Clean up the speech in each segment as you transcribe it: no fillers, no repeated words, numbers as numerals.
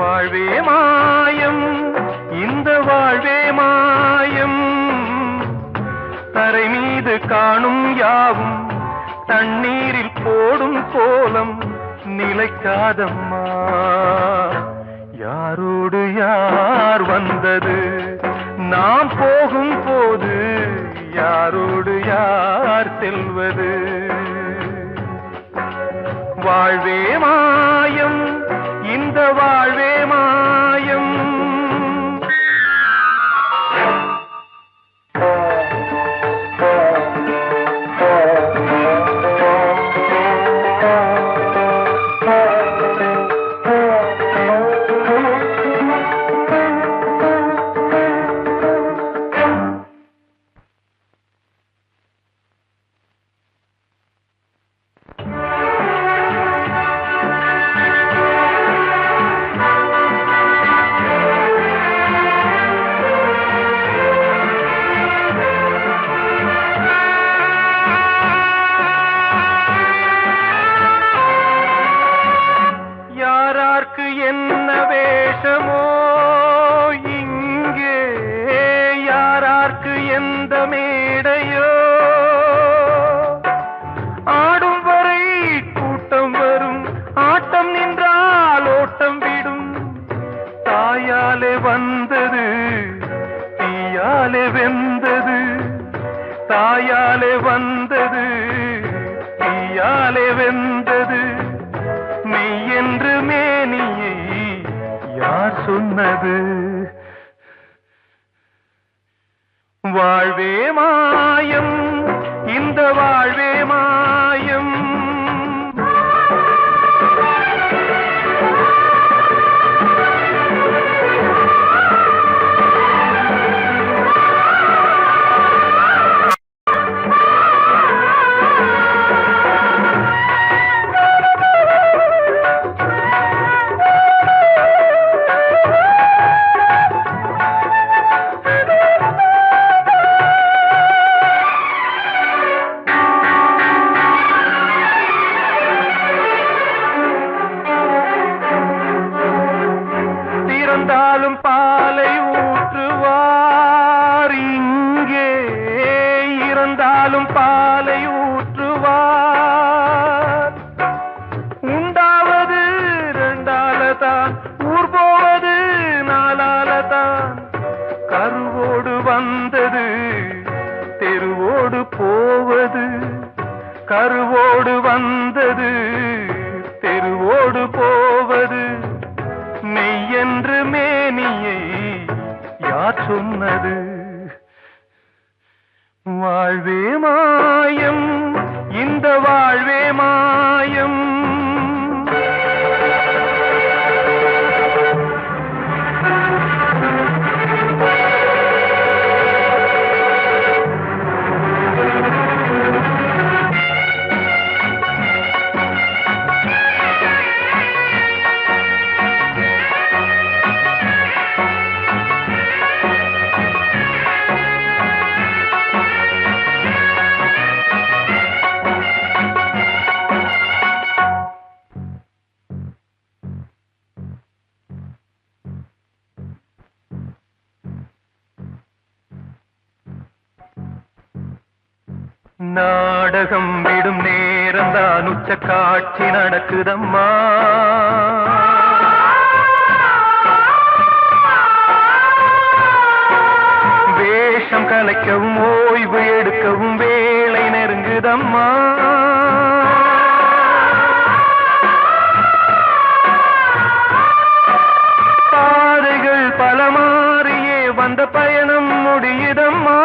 வாழ்வே மாயம், இந்த வாழ்வே மாயம். தரை மீது காணும் யாவும் தண்ணீரில் போடும் கோலம் நிலைக்காதம்மா. யாரோடு யார் வந்தது நாம் போகும் போது, யாரோடு யார் செல்வது? வாழ்வே மாயம், இந்த வாழ்வே மாயம். என்ன வேஷமோ இங்கே, யாரார்க்கு எந்த மேடையோ, ஆடும் வரை கூட்டம் வரும், ஆட்டம் நின்றால் ஓட்டம் விடும். தாயாலே வந்தது தீயாலே வெந்தது, தாயாலே வந்தது தீயாலே வெந்தது. மெய் என்று மேனியை யார் சொன்னது? வாழ்வே மாயம், இந்த வாழ்வே மாயம். இறந்தாலும் பாலை ஊற்றுவார் இங்கே, இறந்தாலும் பாலை ஊற்றுவார். உண்டாவது ரெண்டாலதான், ஊர் போவது நாலாலதான். கருவோடு வந்தது தெருவோடு போவது, கருவோடு வந்தது தெருவோடு போவது. மெய் என்று மேனியை யார் சொன்னது? வாழ்வே மாயம், இந்த வாழ்வே மாயம். நாடகம் விடும் நேரம் தான், உச்ச காட்சி நடக்குதம்மா. வேஷம் கலைக்கவும் ஓய்வு எடுக்கவும் வேளை நெருங்குதம்மா. பாதைகள் பல மாறியே வந்த பயணம் முடியுதம்மா.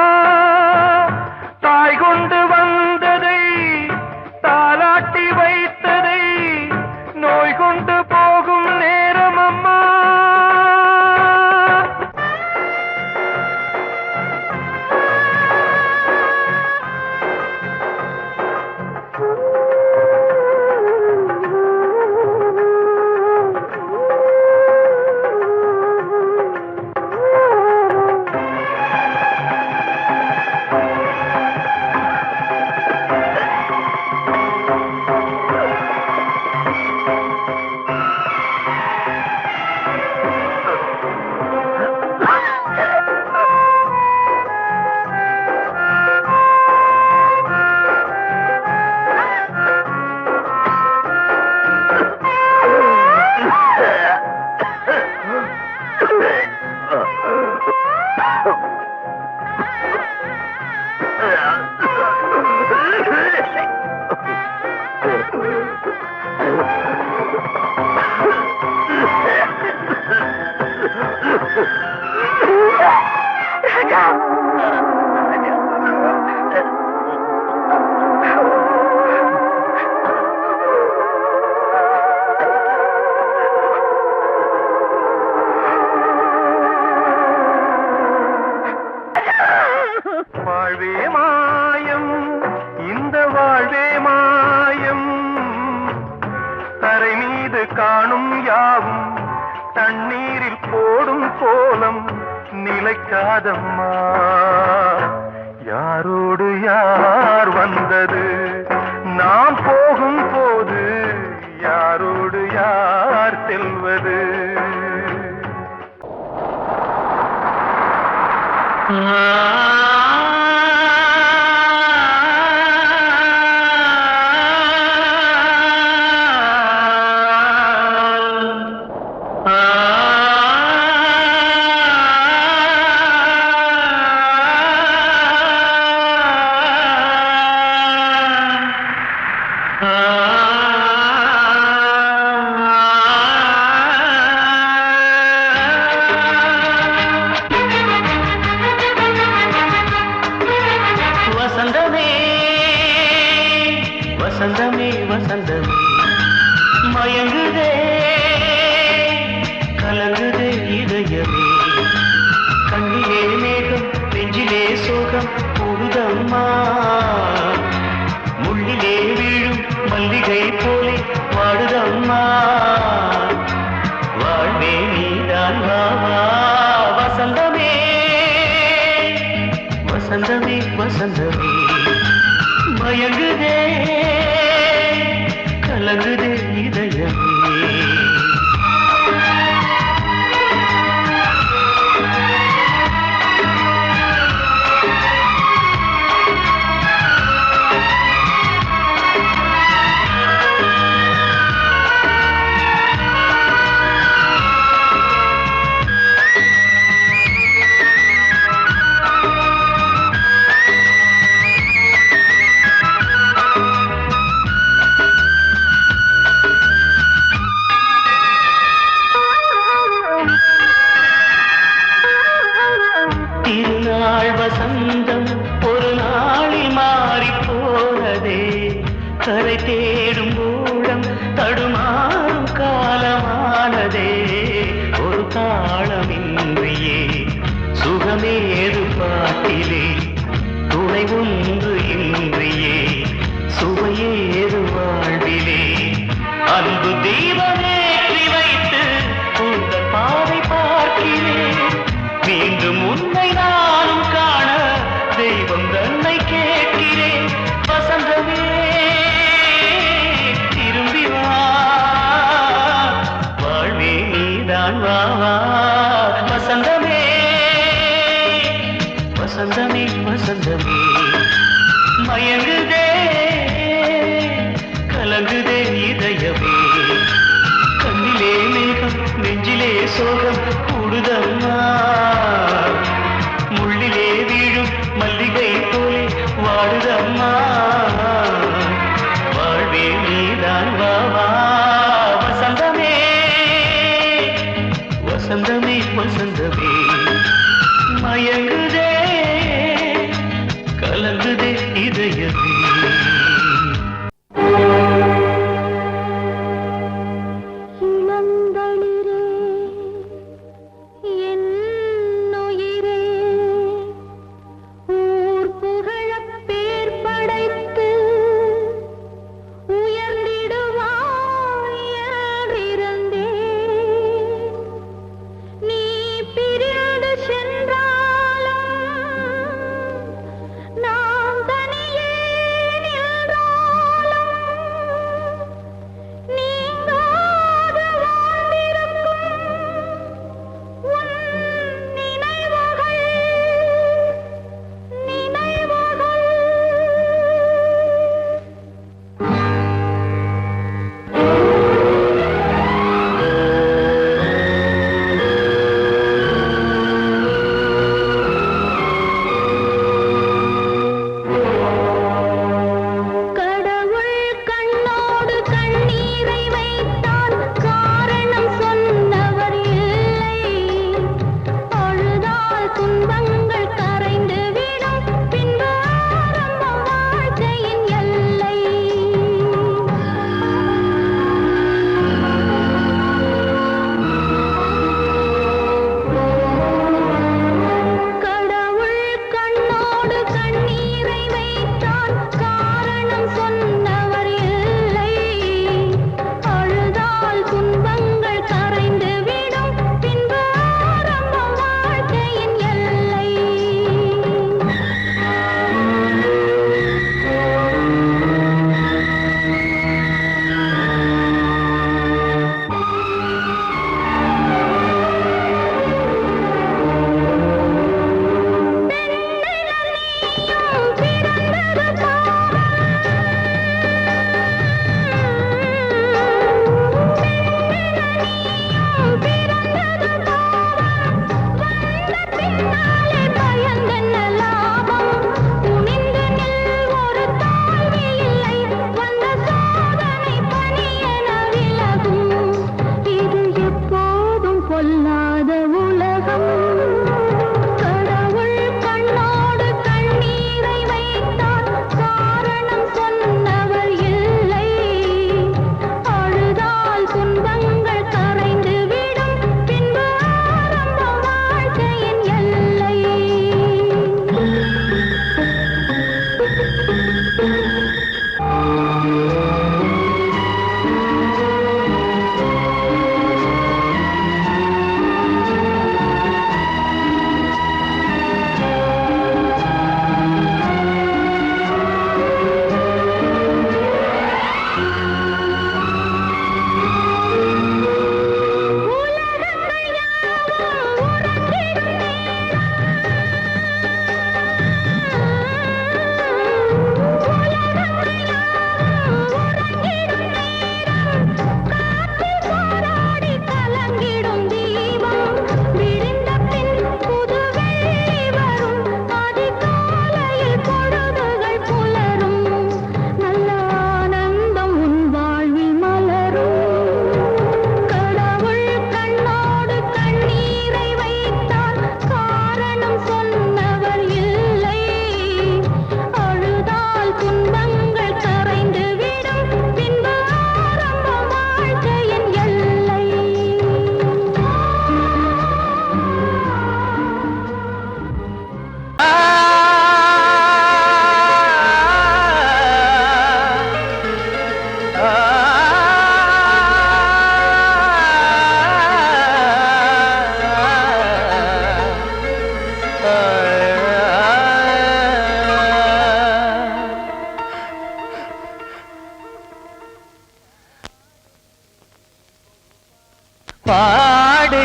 தாய் கொண்டு வந்ததை தாலாட்டி வைத்ததை நோய் கொண்டு போகும் நேரம் அம்மா. யாவும் தண்ணீரில் போடும் கோலம் நிலைக்காதம்மா. யாரோடு யார் வந்தது நாம் போகும் போது, யாரோடு யார் செல்வது? வசந்தமே வசந்தமே மயங்குதே கலங்குதே இதயமே. கண்ணிலே மேகம் நெஞ்சிலே சோகம் கூடுதம்மா. முள்ளிலே வீழும் மல்லிகை போலே வாடுதம்மா. வாழ்வே நீதான் வாவா. வசந்தமே வசந்தமே வசந்தமே மயங்குதே கலங்குதே இதயமே. திருநாள் வசந்தம் ஒரு நாளில் மாறி போனதே. கரை தேடும் ஊழம் தடுமாறும் காலமானதே. ஒரு தாளமின்றியே சுகமேது பாட்டிலே. துணை ஒன்று இன்றியே சுவையேது வாழ்விலே. அன்பு தீபமேற்றி வைத்து உங்கள் பாதை பார்க்கிறேன். மீண்டும் உன்னை நானும் காண தெய்வம் தன்னை கேட்கிறேன். வசந்தமே திரும்பி வா. வாழ்வே நீதான் வாவா. வசந்தமே வசந்தமே வசந்தமே மயங்குதே கலங்குதே இதயமே. கண்ணிலே மேகம் நெஞ்சிலே சோகம் கூடுதம்மா. முள்ளிலே வீழும் மல்லிகை போலே வாடுதம்மா. வாழ்வே நீதான் வாவா. வசந்தமே வசந்தமே வசந்தமே மயங்குதே கலங்குதே இதயமே. நான் தனியே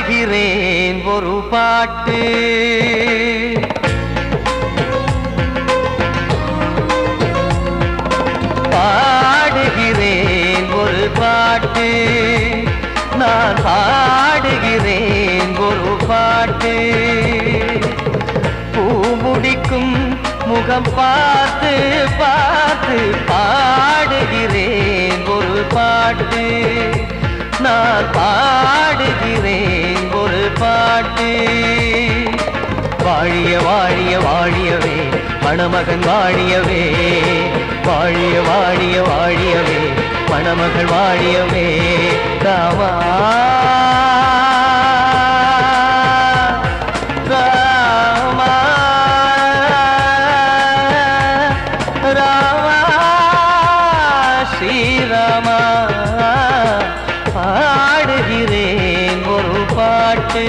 பாடுகிறேன் ஒரு பாட்டு. பாடுகிறேன் ஒரு பாட்டு, நான் பாடுகிறேன் ஒரு பாட்டு. பூ முடிக்கும் முகம் பார்த்து பார்த்து பாடுகிறேன் ஒரு பாட்டு, நான் பாடுகிறேன் ஒரு பாட்டு. வாழிய வாழிய வாழியவே மணமகன் வாழியவே, வாழிய வாழிய வாழியவே மணமகள் வாழியவே. ராமா ராமா ராமா ஸ்ரீராமா. பாடுகிறேன் ஒரு பாட்டு,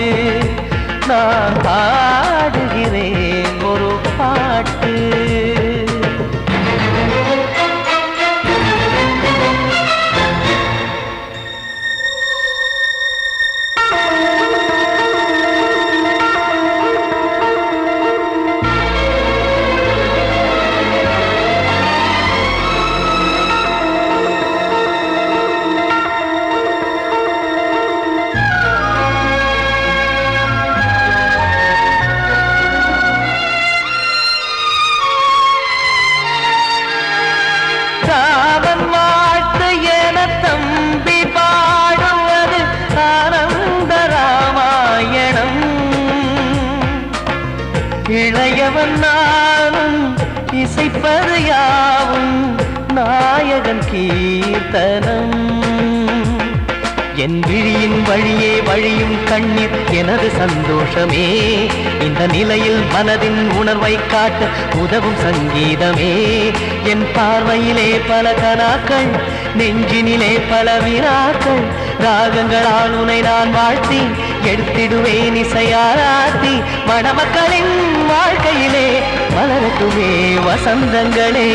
நான் பாடுகிறேன் ஒரு பாட்டு. ராமன் வாழ்த்து என தம்பி பாடுவது ஆனந்த ராமாயணம். இளையவன் நானும் இசைப்பது யாவும் நாயகன் கீர்த்தனம். என் விழியின் வழியே வழியும் கண்ணீர் எனது சந்தோஷமே. இந்த நிலையில் மனதின் உணர்வை காட்ட உதவும் சங்கீதமே. என் பார்வையிலே பல கனாக்கள், நெஞ்சினிலே பல வினாக்கள். ராகங்களால் உனை நான் வாழ்த்தி எடுத்திடுவேன் இசையாராத்தி. மணமக்களின் வாழ்க்கையிலே மலரட்டுமே வசந்தங்களே.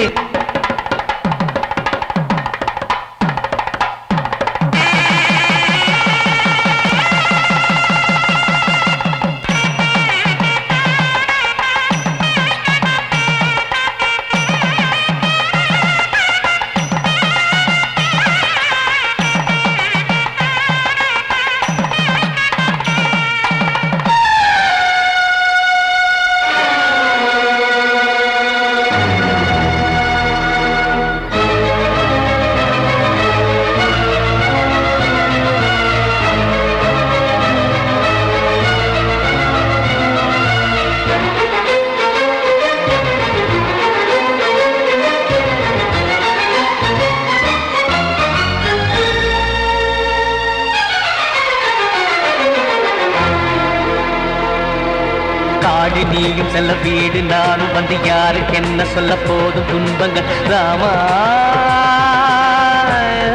காடு நீயும் செல்ல வீடு நானும் வந்து யாருக்கு என்ன சொல்ல போதும் துன்பங்கள். ராமா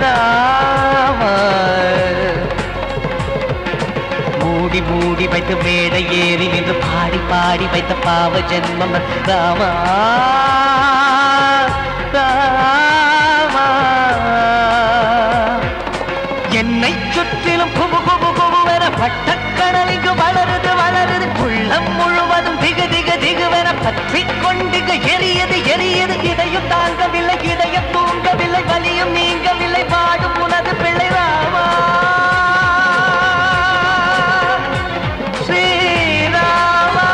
ராமா மூடி மூடி வைத்து மேடை ஏறி நின்று பாடி பாடி வைத்த பாவ ஜென்மம். ராமா ராமா என்னை சுற்றிலும் குபு குபு குபுவென பட்டக்கடல் இங்கு வளருது வளருது. உள்ளம் முழுவதும் திகு திகு திகுவென பற்றி கொண்டிகு எரியது எரியது. இதையும் தாங்கவில்லை இதயம் தூங்கவில்லை, வலியும் நீங்கவில்லை. பாடும் உனது பிள்ளை ராமா ஸ்ரீராமா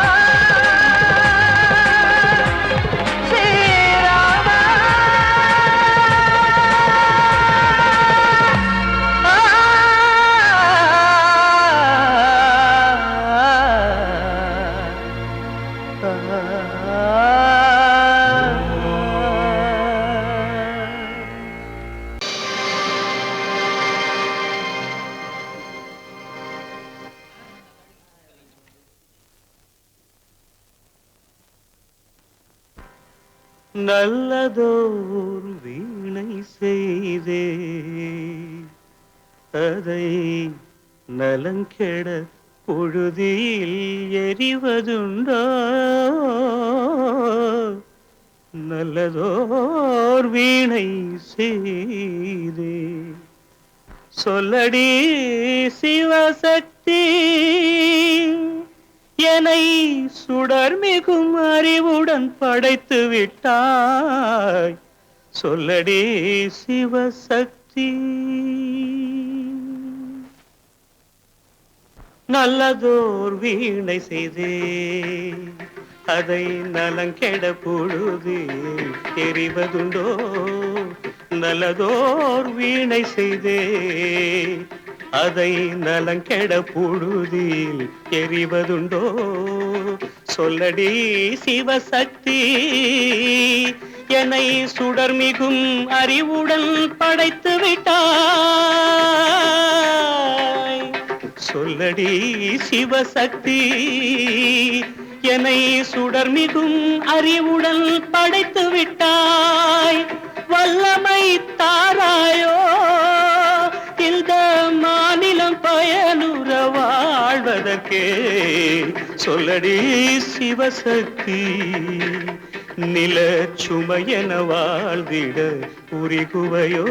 ஸ்ரீராமா. நல்லதோர் வீணை செய்தே அதை நலங்கெட பொழுதில் எறிவதுண்டோ. நல்லதோர் வீணை செய்தே சொல்லடி சிவசக்தி சக்தி என்னை சுடர் மிகும் அறிவுடன் படைத்து விட்டாய் சொல்லடி சிவசக்தி நல்லதோர் வீணை செய்தே அதை நலங்கெட பொழுது தெரிவதுண்டோ நல்லதோர் வீணை செய்தே அதை நலங்கெட பொழுதில் எறிவதுண்டோ சொல்லடி சிவசக்தி என்னை சுடர் மிகும் அறிவுடன் படைத்து விட்டாய் சொல்லடி சிவசக்தி என்னை சுடர் மிகும் அறிவுடன் படைத்து விட்டாய் வல்லமை தாராயோ இந்த மாநிலம் பயனுற வாழ்வதற்கே சொல்லடி சிவசக்தி நில சுமையென வாழ்ந்திட உரிகுவையோ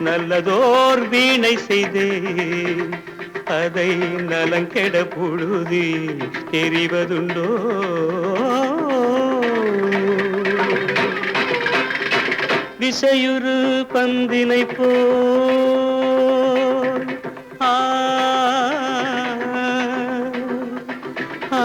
நல்லதோர் வீணை செய்தே அதை நலங்கெட பொழுதி தெரிவதுண்டோ விசையுறு பந்தினை போல் ஆ ஆ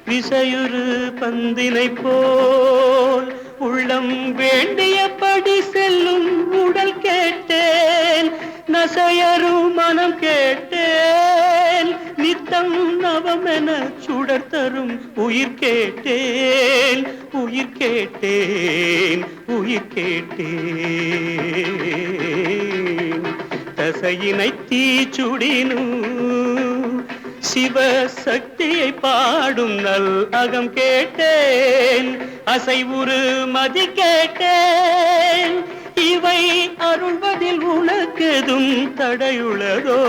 விசையுறு பந்தினை போல் உள்ளம் வேண்டியபடி செல்லும் உடல் கேட்டேன் நசையரும் மனம் கேட்டேன் நித்தம் நவமென சுடர் தரும் உயிர் கேட்டேன் உயிர் கேட்டேன் உயிர் கேட்டேன் தசையினை தீச்சுடினும் சிவசக்தியை பாடும் நல் அகம் கேட்டேன் அசைவுறு மதி கேட்டேன் இவை அருள்வதில் உனக்கெதும் தடையுள்ளதோ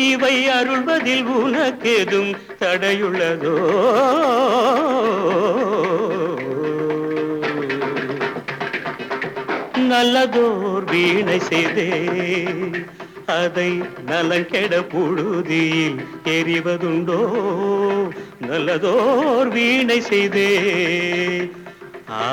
இவை அருள்வதில் உனக்கெதும் தடையுள்ளதோ நல்லதோர் வீணை செய்தே அதை நலங்கெட பொழுதில் எறிவதுண்டோ நல்லதோர் வீணை செய்தே ஆ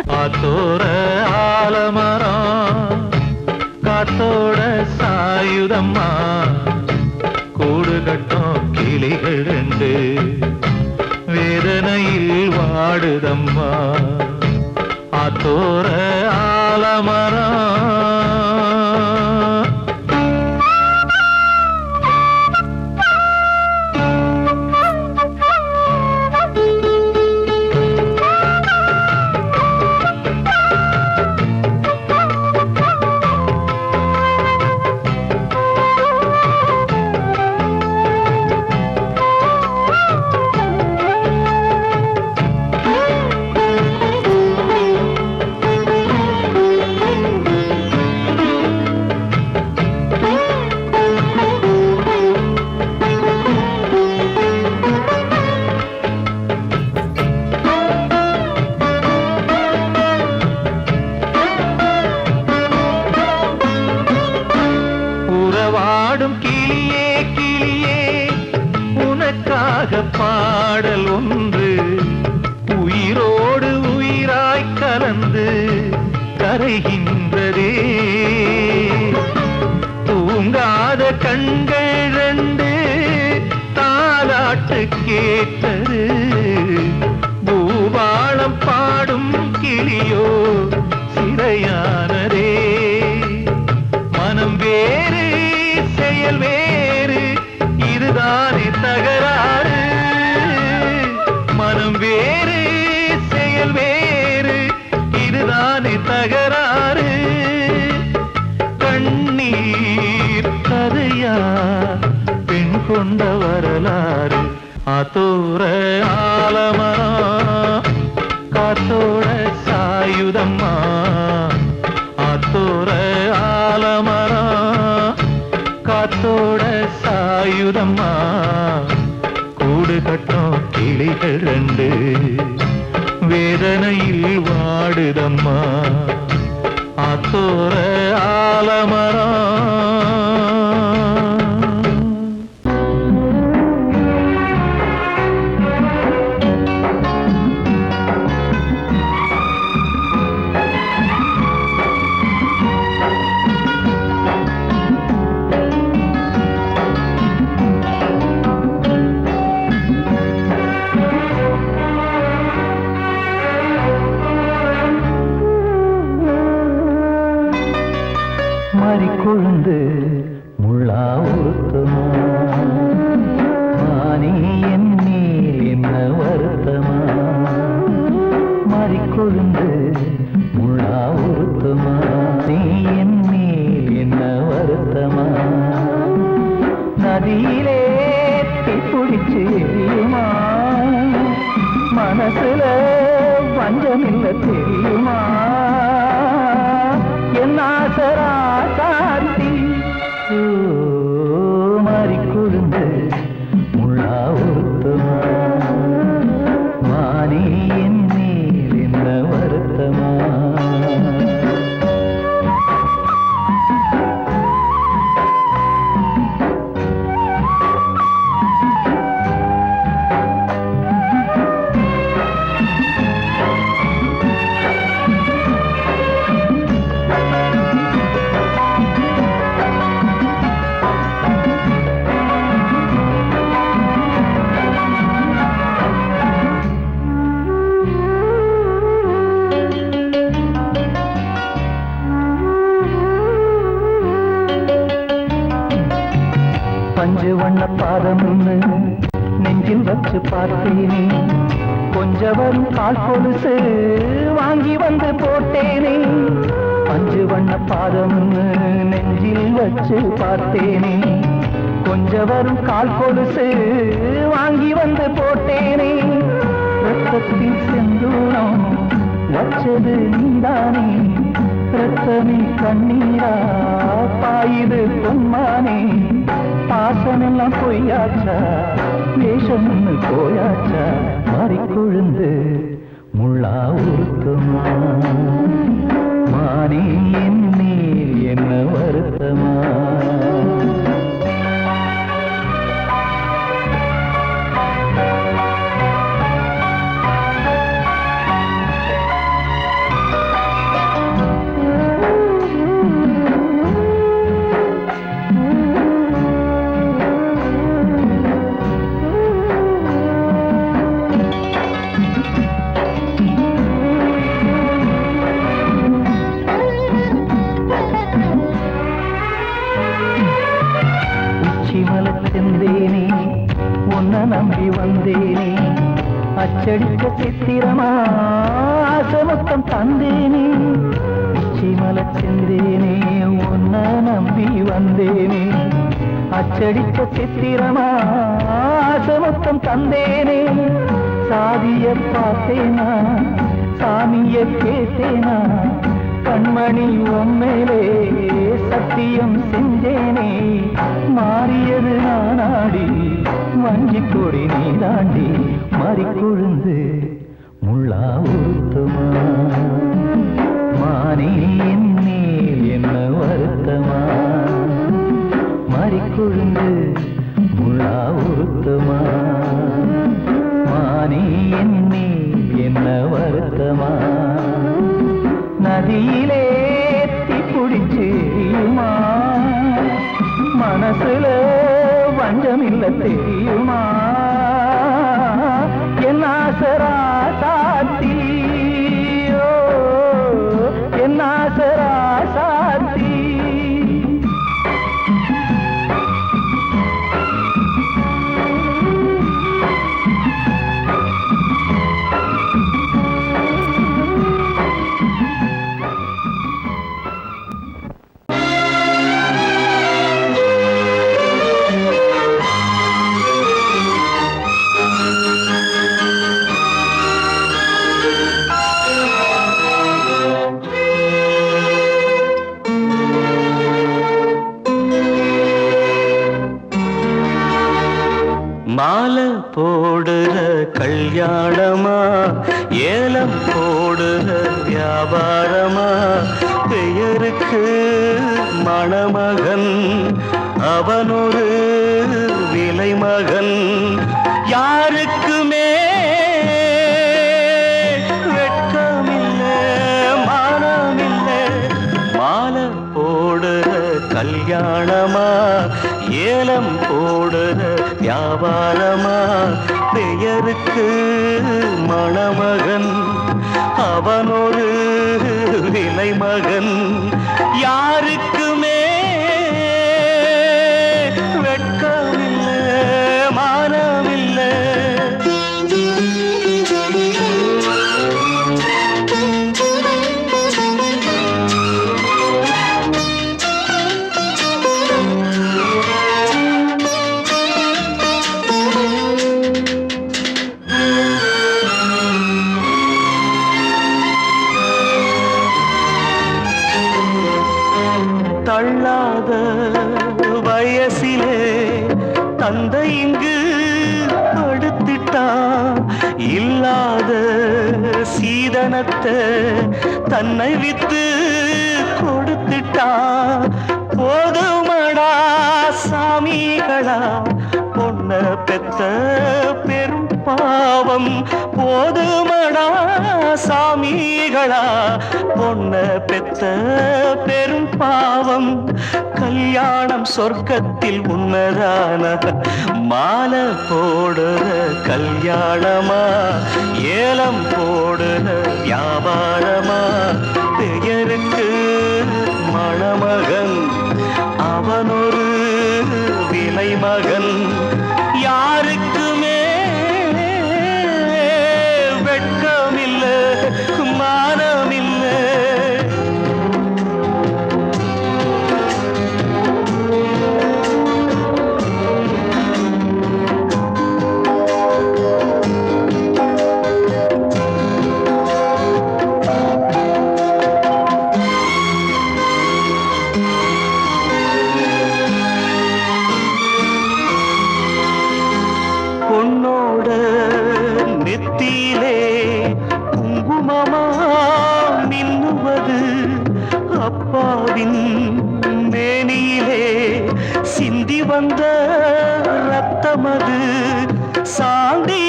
காத்தோர ஆலமரம் காத்தோட சாயுதம்மா கூடு கட்டும் கிளிகள் ரெண்டு வேதனையில் வாடுதம்மா ஆத்தோர ஆலமரம் பாடும் கிளியே கிளியே உனக்காக பாடல் ஒன்று உயிரோடு உயிராய் கலந்து கரைகின்றதே தூங்காத கண்கள் ரெண்டு தாலாட்டு கேட்டது பூபாளம் பாடும் கிளியோ சிறையானதே மனம் வேறு செயல் வேறு இதுதானே தகராறு மனம் வேறு செயல் வேறு தானே தகராறு கண்ணீர் கதையா பெண் கொண்ட வரலாறு ஆத்தோர ஆலமரம் காத்தோட சாயுதம்மா ஆத்தோர ஆலமரம் காத்தோட சாயுதம்மா கூடு கட்டும் கிளிகள் ரெண்டு வேதனையில் வாடுதம்மா ஆத்தோர ஆலமரம் கொழுந்து முள்ளா உறுத்துமா மானி என்னே என்ன வருத்தமா மாறிக்கொழுந்து முள்ளா உறுத்துமா நீ என்னே என்ன வருத்தமா நதியிலே பிடிச்சு எரியுமா மனசுல வஞ்சமில்ல தெரியுமா என்ன ஆசரா சாந்தி மாறிக்கொழுந்து முள்ளா உறுத்துமா மானி என் மேல் என்ன வருத்தமா பஞ்சு வண்ண பாதம் நெஞ்சில் வச்சு பார்த்தேனே கொஞ்சம் வரும் கால் கொலுசு வாங்கி வந்து போட்டேனே பஞ்சு வண்ண பாதம் நெஞ்சில் வச்சு பார்த்தேனே கொஞ்சம் வரும் கால் கொலுசு வாங்கி வந்து போட்டேனே ரத்தத்தில் செந்தூரம் வச்சது நீதானே ரத்தமே கண்ணீரா பாயுது பொன்மானே பாசமெல்லாம் பொய்யாச்சா வேஷம்னு போயாச்சா மாறிக்கொழுந்து முள்ளா உறுத்துமா மானே என் மேல் என்ன வருத்தமா செந்தேனே உன்னை நம்பி வந்தேனே அச்சடிக்க சித்திரமா ஆசமொத்தம் தந்தேனே உச்சிமல செந்தேனே உன்னை நம்பி வந்தேனே அச்சடிக்க சித்திரமா ஆசமொத்தம் தந்தேனே சாதிய பார்த்தேனா சாமிய கேட்டேனா கண்மணி உம்மேலே சத்தியம் செஞ்சேனே மாறியது நானாடி வஞ்சி கொடி நீ தாண்டி மாறிக்கொழுந்து முள்ளா உறுத்துமா மானே என் மேல் என்ன வருத்தமா மாறிக்கொழுந்து முள்ளா உறுத்துமா மானே என் மேல் என்ன வருத்தமா நதியிலே பிடிச்சியுமா மனசுல வஞ்சமில்ல தெரியுமா என் ஆசரா சாத்தி என் ஆசரா சாத்தி கல்யாணமா ஏலம் போடுற வியாபாரமா பெயருக்கு மணமகன் அவனொரு விலை மகன் யாருக்குமே வெட்கமில்லை மானமில்லை மாலை போடுற கல்யாணமா ஏலம் போடுற வியாபாரமா பெயருக்கு மணமகன் அவனொரு விலை மகன் யாருக்குமே வெட்கமில்லை மானமில்லை தள்ளாத வயசிலே தந்தை இங்கு படுத்திட்டா இல்லாத சீதனத்தை தன்னை வித்து கொடுத்துட்டா போதுமடா சாமிகளா பொண்ண பெத்த பெரும் பாவம் போதுமடா சாமிகளா பொண்ண பெத்த பெரும் பாவம் கல்யாணம் சொர்க்கத்தில் உன்னதான மாலை போடுற கல்யாணமா ஏலம் போடுற வியாபாரமா பெயருக்கு மணமகன் அவனொரு விலை மகன் யாருக்குமே வெட்கமில்லை மானமில்லை பொன்னோட நெத்தியிலே குங்குமமா மின்னுவது அப்பாவின் மேனியிலே சிந்தி வந்த ரத்தமது சாந்தி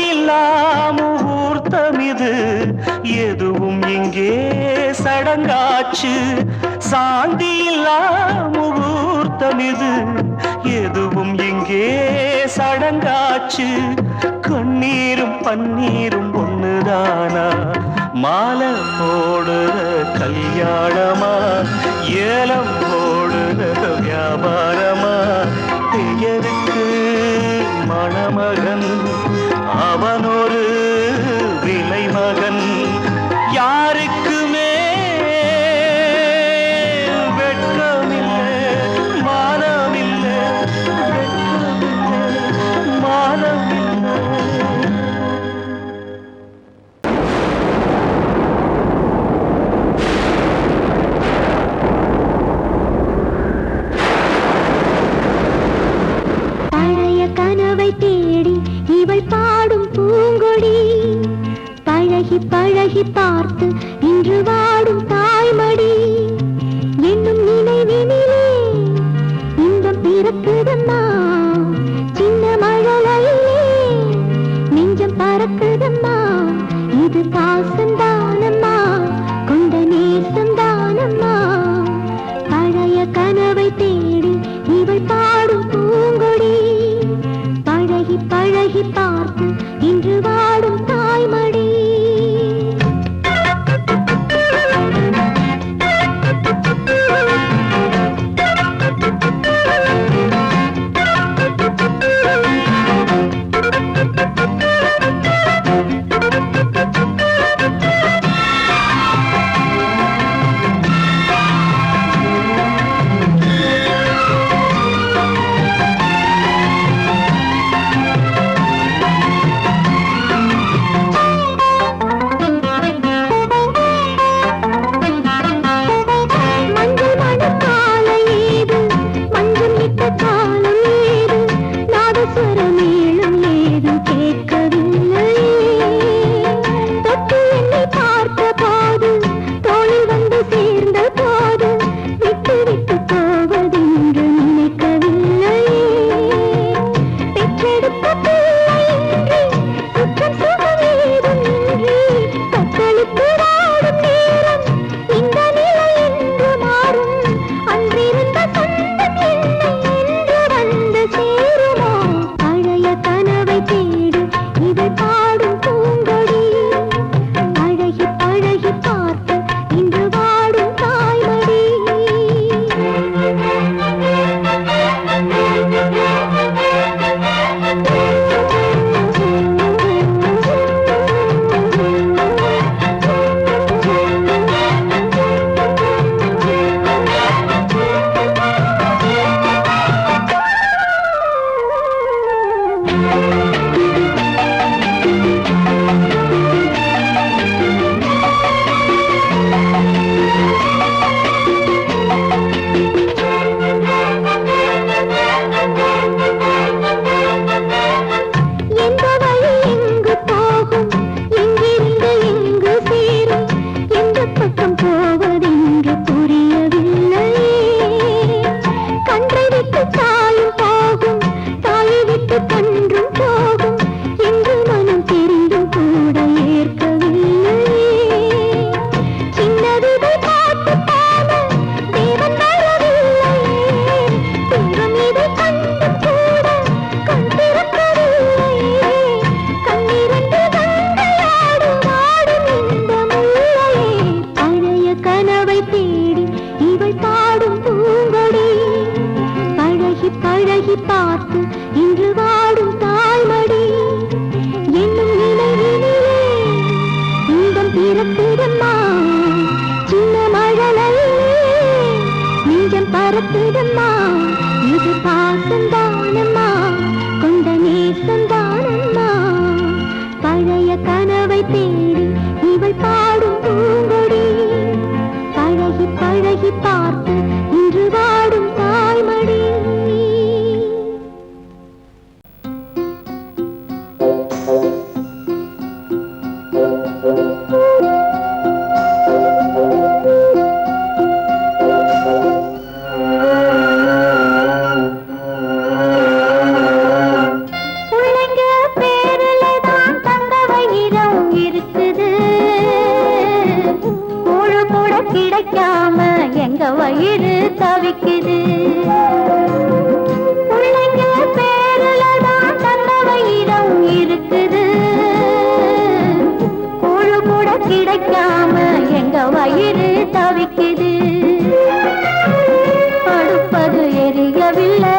முகூர்த்தமிது எதுவும் இங்கே சடங்காச்சு சாந்தி முகூர்த்தமிது எதுவும் இங்கே சடங்காச்சு கண்ணீரும் பன்னீரும் ஒண்ணுதானா மாலை போடுற கல்யாணமா ஏலம் போடுற வியாபாரமா பெயருக்கு மணமகன் அவனொரு விலை மகன் யாருக்குமே வெட்கமில்லை மானமில்லை வெட்கமில்லை மானமில்லை பழைய கனவை தேடி இவள் பாடும் பூங்கொடி பழகி பழகி பார்த்து இன்று வாடும் தாய்மடி என்னும் நினைவினிலே இன்பம் பிறக்குதம்மா சின்ன மழலையிலே நெஞ்சம் பறக்குதம்மா இது பாசந்தானம்மா கொண்ட நேசந்தானம்மா பழைய கனவை தேடி இவள் பாடும் பூங்கொடி பழகி பழகி பார்த்து இன்று வாடும் தாய்மடி பறக்குதம்மா இது பாசந்தானம்மா கொண்ட நேசந்தானம்மா பழைய கனவை தேடி இவள் பாடும் பூங்கொடி பழகி பழகி பார்த்து இன்று வாடும் தாய்மடி கிடைக்காம எங்க வயிறு தவிக்குது பிள்ளைங்க பேருலதான் தந்த வயிறம் இருக்குது கூழு கூட கிடைக்காம எங்க வயிறு தவிக்குது அடுப்பது எரியவில்லை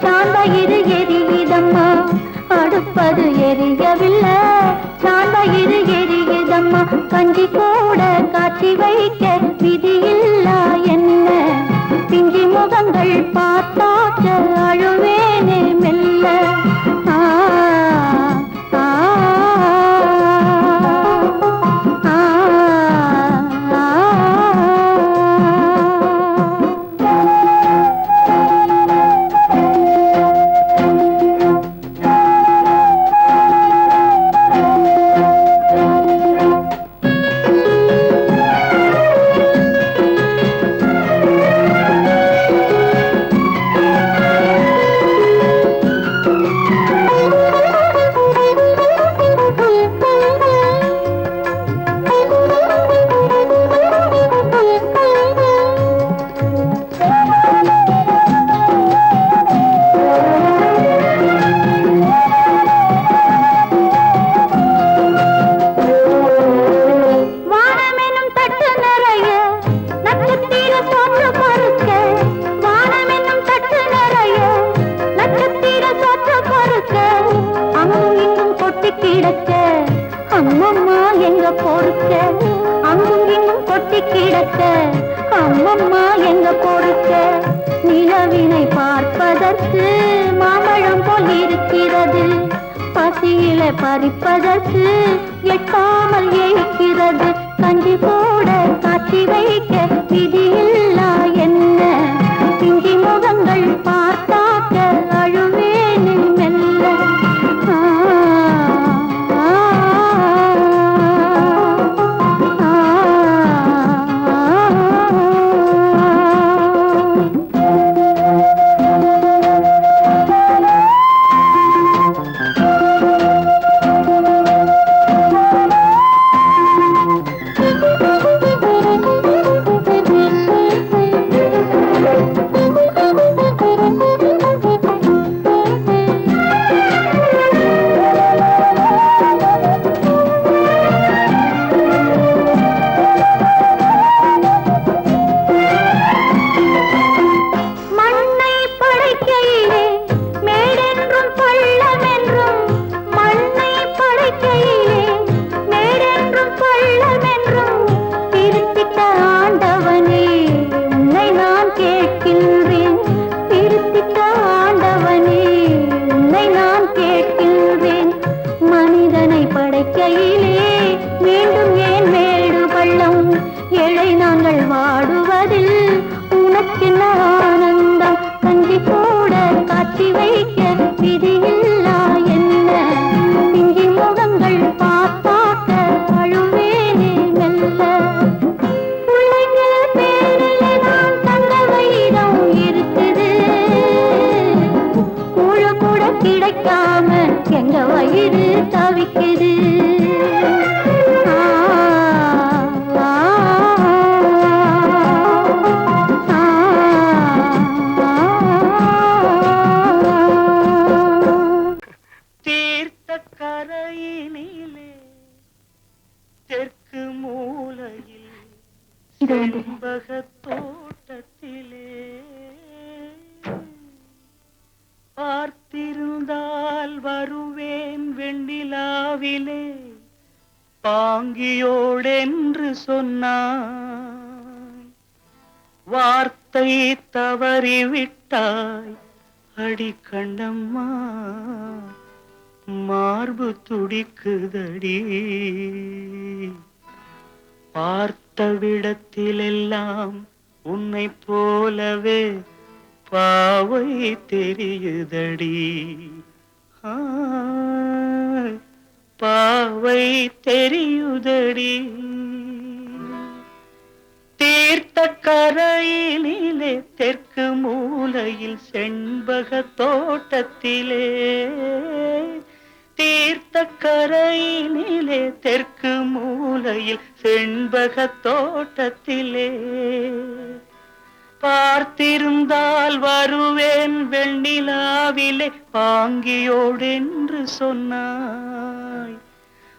சாந்தயிறு எரியுதம்மா அடுப்பது எரியவில்லை சாந்தயிறு எரியுதம்மா கஞ்சி கூட காட்சி வைக்க விதியில்லா என்ன பிஞ்சி முகங்கள் பார்த்தாக்க அழுவேனே மெல்ல ஆ ஆ ஆ அம்மம்மா எங்க பொறுக்க அங்கும் இங்கும் கொட்டி கிடக்க அம்மம்மா எங்க பொறுக்க நிலவினை பார்ப்பதற்கு மாம்பழம் போல் இருக்கிறது பசியில பறிப்பதற்கு எட்டாமல் ஏய்க்கிறது கஞ்சி போட காட்சி வைக்க விதியில்லா என்ன பிஞ்சி முகங்கள் பார்த்தாக்க அழுவேனே மெல்ல கிடைக்காம எங்க வயிறு தவிக்குது தீர்த்த கரையினிலே தெற்கு மூலையில் செண்பக தோட்டத்திலே பார்த்திருந்தால் வருவேன் வெண்ணிலாவிலே பாங்கியோடென்று சொன்னாய் வார்த்தை தவறிவிட்டாய் அடி கண்ணம்மா, மார்பு துடிக்குதடி. பார்த்த விடத்திலெல்லாம் உன்னை போலவே பாவை தெரியுதடி. பாவை தெரியுதடி. தீர்த்த கரையினிலே தெற்கு மூலையில் செண்பக தோட்டத்திலே, தீர்த்த கரையினிலே தெற்கு மூலையில் செண்பக தோட்டத்திலே, பார்த்திருந்தால் வருவேன் வெண்ணிலாவிலே பாங்கியோடென்று சொன்னாய்.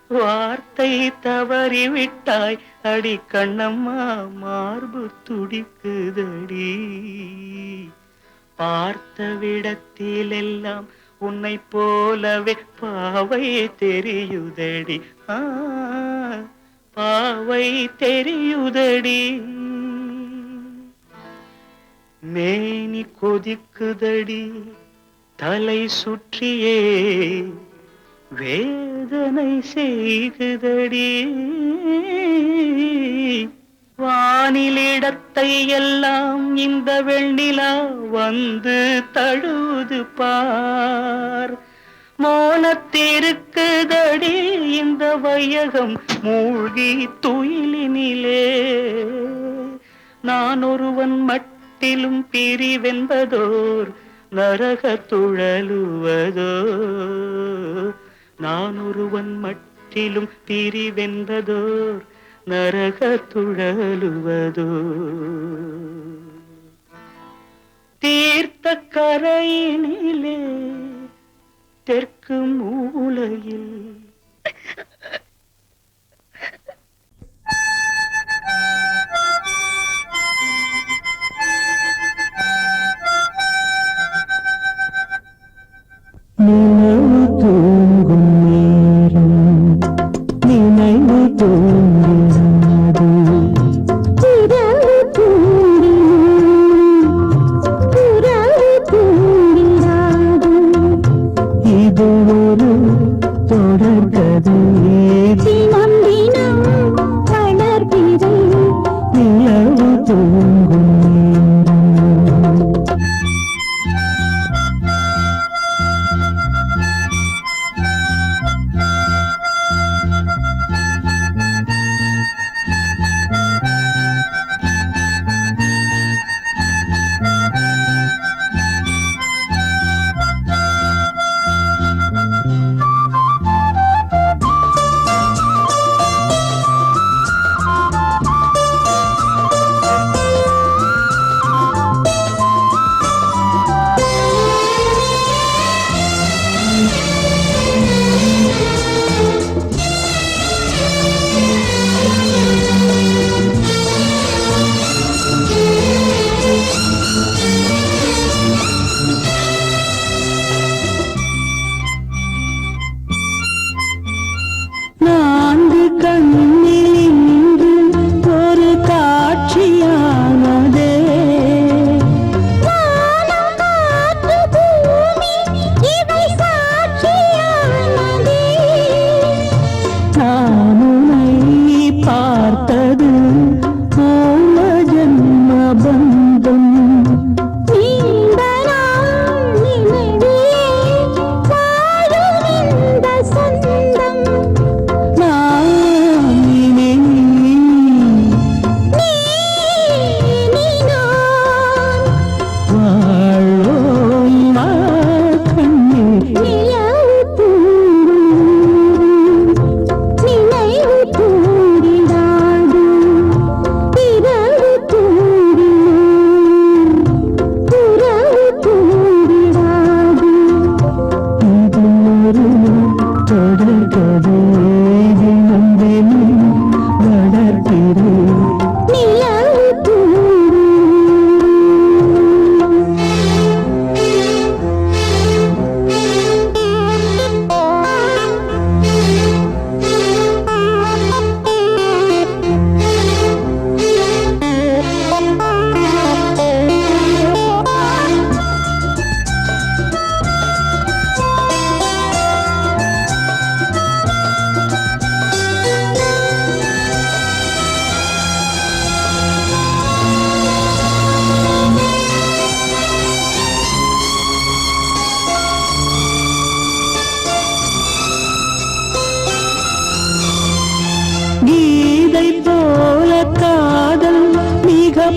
வார்த்தை தவறிவிட்டாய் அடி கண்ணம்மா, மார்பு துடிக்குதடி. பார்த்த விடத்திலெல்லாம் உன்னை போலவே பாவை தெரியுதடி. பாவை தெரியுதடி. மேனி கொதிக்குதடி தலை சுற்றியே, வேதனை செய்குதடி. வானிலிடத்தை எல்லாம் இந்த வெண்ணிலா வந்து தழுவுது பார். மோனத்திருக்குதடி இந்த வையகம் மூழ்கி துயிலினிலே. நான் ஒருவன் மட்டிலும் பிரிவென்பதோர் நரக துழலுவதோ. நான் ஒருவன் மட்டிலும் பிரிவென்பதோர் நரக துழலுவதோ. தீர்த்த கரையினிலே தெற்கு மூலையில் நினைவு தூங்கும் நேரம், நினைவு தூங்காது. இரவு தூங்கினும் உறவு தூங்கிடாது. இது ஒரு தொடர்கதை. தினம் தினம் வளர்பிறை நிலவு தூங்கும் நேரம்.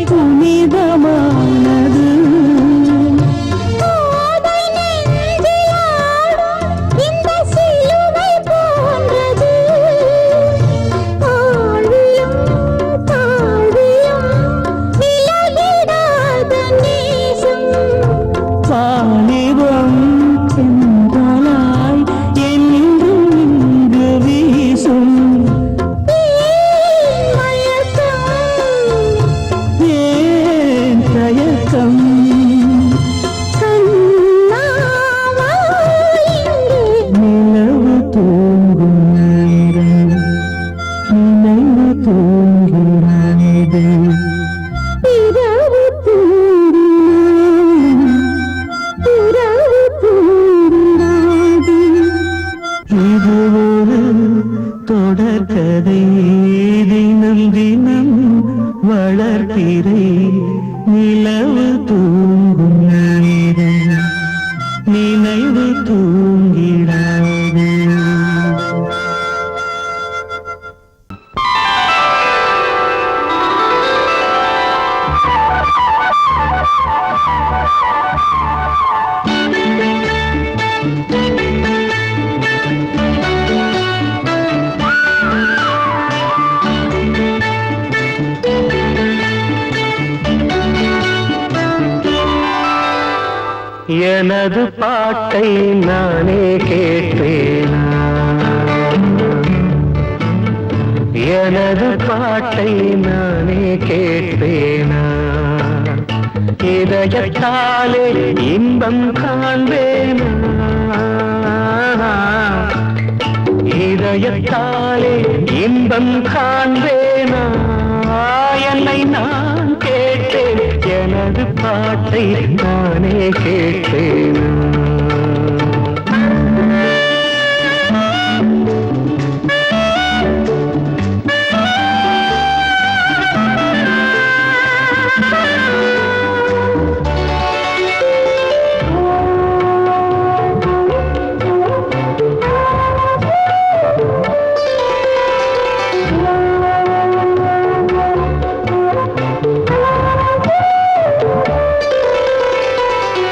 புனிதமானது. கோதை நெஞ்சிலாடும் இந்த சிலுவை போன்றது. ஆழியும் தாழ்வியும் விலகிடாத நேசம். வாலிபம் சென்றலாய் என்றும் இங்கு வீசும். ஏன் தயக்கம்? நிலவு தூங்கும் நேரம் நினைவு தூங்கிறானது. இது ஒரு தொடர்கதை, தினம் தினம் வளர்பிறை நிலவு தூங்கும் நேரம் நினைவு தூங்கிடாது. எனது பாட்டை நானே கேட்பேனா? எனது பாட்டை நானே கேட்பேனா? இதயத்தாலே இன்பம் காண்பேனா? இதயத்தாலே இன்பம் காண்பேனா? என்னை நான் கேட்டேன், எனது பாட்டை நானே கேட்டேன்.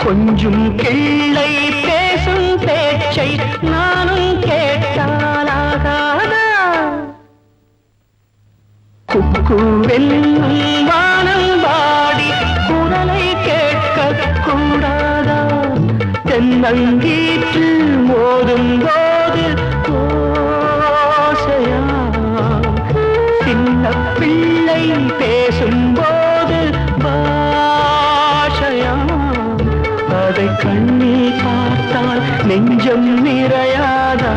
கொஞ்சம் கிள்ளை பேசும் பேச்சை நானும் கேட்டாலாகாதா? குக்கு வெல்லும் வானம் வாடி குரலை கேட்க கூடாதா? தென்னங்கீற்று மோதும் போது ஓசையா? சின்ன பிள்ளை பேசும்போது பாஷையா? அதை கண்ணில் பார்த்தால் நெஞ்சம் நிறையாதா?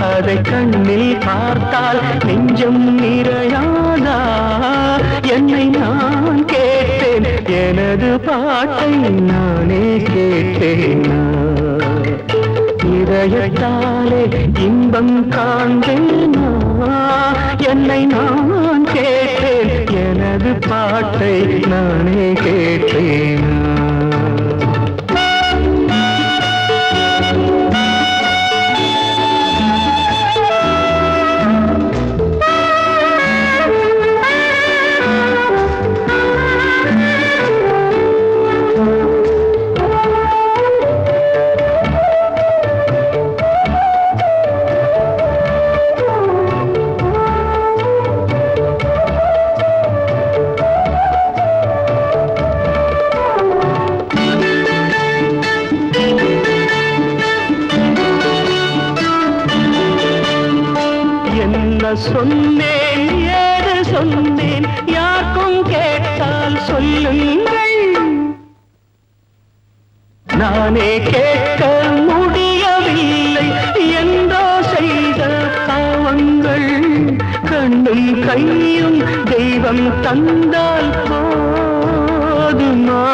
அதை கண்ணில் பார்த்தால் நெஞ்சம் நிறையாதா? என்னை நான் கேட்டேன், எனது பாட்டை நானே கேட்டேனா? இதயத்தாலே இன்பம் காண்பேனா? என்னை நான் கேட்டேன், எனது பாட்டை நானே கேட்டேனா? சொன்னேன், ஏது சொன்னேன், யாருக்கும் கேட்டால் சொல்லுங்கள். நானே கேட்க முடியவில்லை என்றோ செய்த பாவங்கள். கண்ணும் கையும் தெய்வம் தந்தால் போதுமா?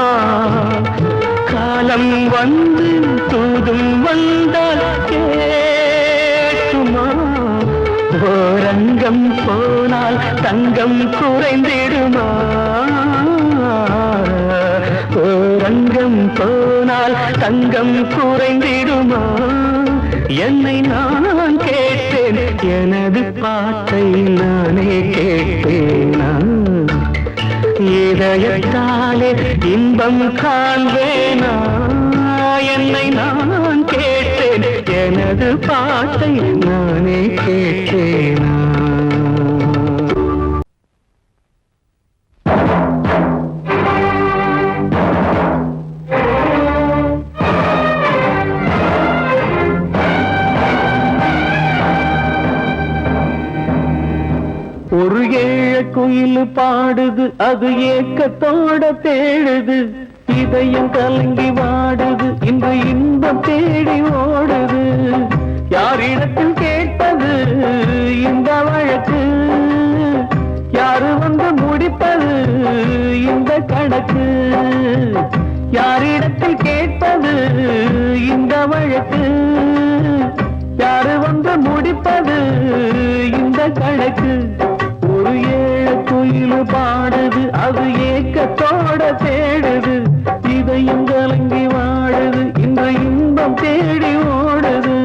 காலம் வந்து தூதும் வந்தால் கேட்டுமா? ஓரங்கம் போனால் தங்கம் குறைந்திடுமா? ஓரங்கம் போனால் தங்கம் குறைந்திடுமா? என்னை நான் கேட்டேன், எனது பாட்டை நானே கேட்பேனா? இதயத்தாலே இன்பம் காண்பேனா? என்னை நான் கேட்டேன், எனது பாட்டை நானே கேட்பேனா? ஒரு ஏழை குயில் பாடுது, அது ஏக்கத்தோட தேடுது, இதயம் கலங்கி வாடுது, இன்று இன்பம் தேடி ஓடுது. யாரிடத்தில் கேட்டது இந்த வழக்கு? யாரு வந்து முடிப்பது இந்த கணக்கு? யாரிடத்தில் கேட்டது இந்த வழக்கு? யாரு வந்து முடிப்பது இந்த கணக்கு? ஒரு ஏழை குயில் பாடுது, அது ஏக்கத்தோட தேடுது, இதயம் கலங்கி வாடுது, இந்த இன்பம் தேடி ஓடுது.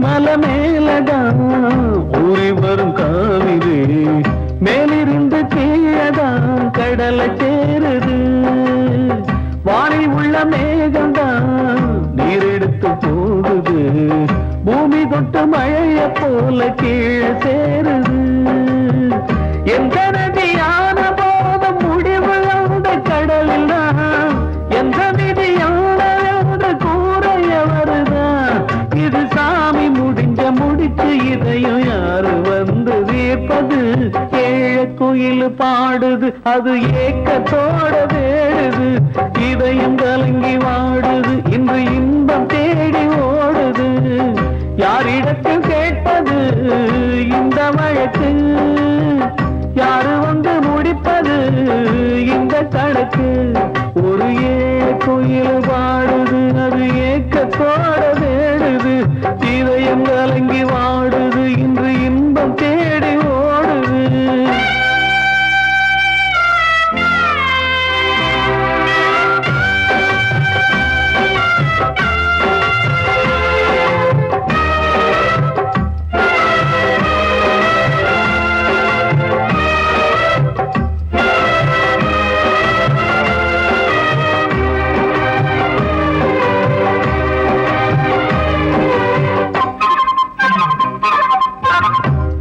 மலை மேலதான் ஊறி வரும் காவிரி, மேலிருந்து கீழதான் கடலை சேருது. வானில் உள்ள மேகம்தான் நீரெடுத்து போகுது, பூமி தொட்டு மழைய போல கீழே சேருது. எந்த நதியான போதும் முடிவு அந்த கடலில் தான், எந்த விதியான கூறைய வருதான். இது சாமி முடிச்சு இதையும் யாரு வந்து தீர்ப்பது? ஏழை குயில் பாடுது, அது ஏக்கத்தோட வேடுது, இதயம் கலங்கி வாடுது, இன்று இன்பம் தேடி ஓடுது. யாரிடத்தில் கேட்பது இந்த வழக்கு? யாரு வந்து முடிப்பது இந்த கணக்கு? ஒரு ஏழை குயில் பாடுது, அது ஏக்கத்தோட வேடுது, இதயம் கலங்கி வாடுது, இன்று இன்பம் தேடி ஓடுது.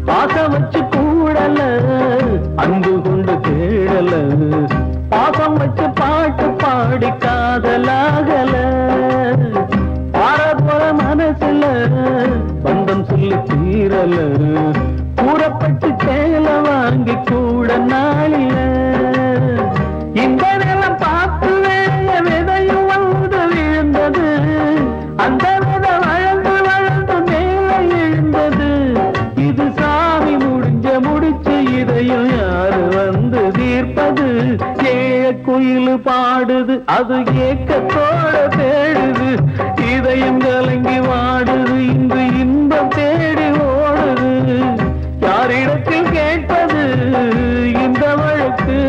பாசம் வச்சு கூடல, அன்பு கொண்டு தேடல, பாசம் வச்சு பாட்டு பாடி காதலாகல. பாரபோல மனசுல பந்தம் சொல்லி தீரல, கூறப்பட்டு சேல வாங்கி கூட நாளில. இந்த நிலம் பார்த்து விதையும் வந்து விழுந்தது, அந்த விதை வளர்ந்து வளர்ந்து மேலே எழுந்தது. இது சாமி முடிச்சு இதையும் யாரு வந்து தீர்ப்பது? ஏழை குயில் பாடுது, அது ஏக்கத்தோட தேடுது, இதயம் கலங்கி வாடுது, இன்று இன்பம் தேடி ஓடுது. யாரிடத்தில் கேட்பது இந்த வழக்கு?